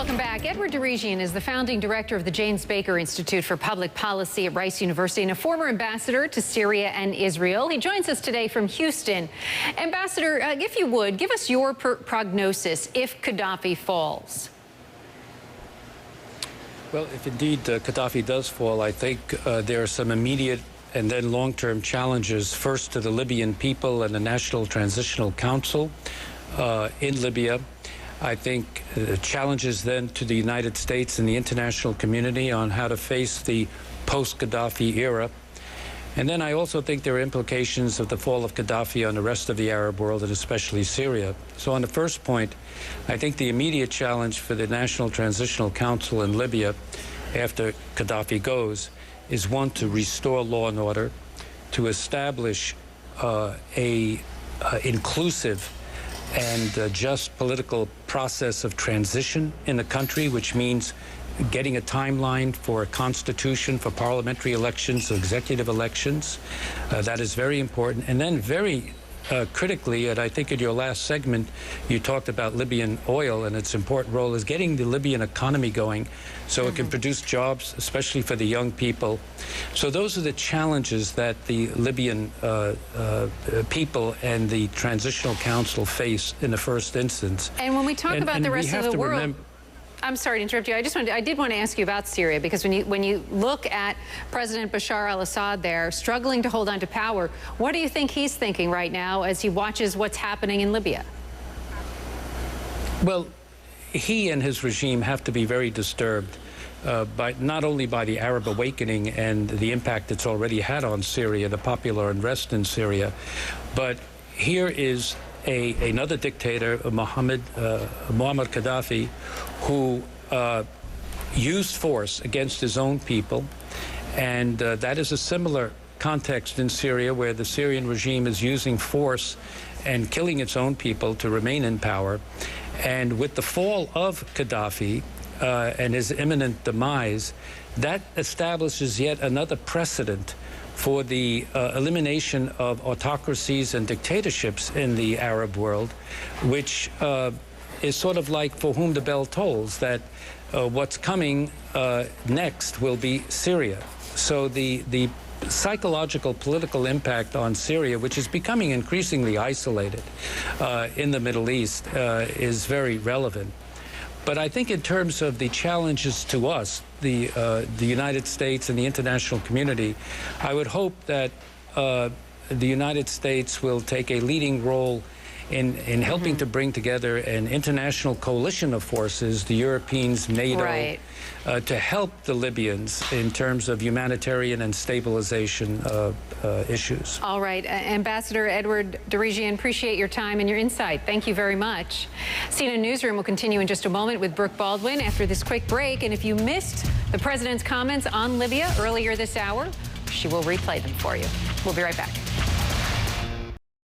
Welcome back. Edward Djerejian is the founding director of the James Baker Institute for Public Policy at Rice University and a former ambassador to Syria and Israel. He joins us today from Houston. Ambassador, if you would, give us your prognosis if Gadhafi falls. Well, if indeed Gadhafi does fall, I think there are some immediate and then long-term challenges, first to the Libyan people and the National Transitional Council in Libya. I think challenges then to the United States and the international community on how to face the post-Gadhafi era. And then I also think there are implications of the fall of Gadhafi on the rest of the Arab world, and especially Syria. So on the first point, I think the immediate challenge for the National Transitional Council in Libya after Gadhafi goes is, one, to restore law and order, to establish a inclusive and just political process of transition in the country, which means getting a timeline for a constitution, for parliamentary elections, executive elections. That is very important. And then very critically, and I think in your last segment, you talked about Libyan oil and its important role is getting the Libyan economy going so it can produce jobs, especially for the young people. So those are the challenges that the Libyan people and the Transitional Council face in the first instance. And when we talk about the rest of the world, I'm sorry to interrupt you. I did want to ask you about Syria, because when you look at President Bashar al-Assad there struggling to hold on to power, what do you think he's thinking right now as he watches what's happening in Libya? Well, he and his regime have to be very disturbed not only by the Arab awakening and the impact it's already had on Syria, the popular unrest in Syria, but here is another dictator, Muammar Gadhafi, who used force against his own people. And that is a similar context in Syria, where the Syrian regime is using force and killing its own people to remain in power. And with the fall of Gadhafi and his imminent demise, that establishes yet another precedent for the elimination of autocracies and dictatorships in the Arab world, which is sort of like for whom the bell tolls, that what's coming next will be Syria. So the psychological, political impact on Syria, which is becoming increasingly isolated in the Middle East, is very relevant. But I think in terms of the challenges to us, the United States and the international community, I would hope that the United States will take a leading role in helping to bring together an international coalition of forces, the Europeans, NATO, right, to help the Libyans in terms of humanitarian and stabilization issues. All right. Ambassador Edward Djerejian, appreciate your time and your insight. Thank you very much. CNN Newsroom will continue in just a moment with Brooke Baldwin after this quick break. And if you missed the president's comments on Libya earlier this hour, she will replay them for you. We'll be right back.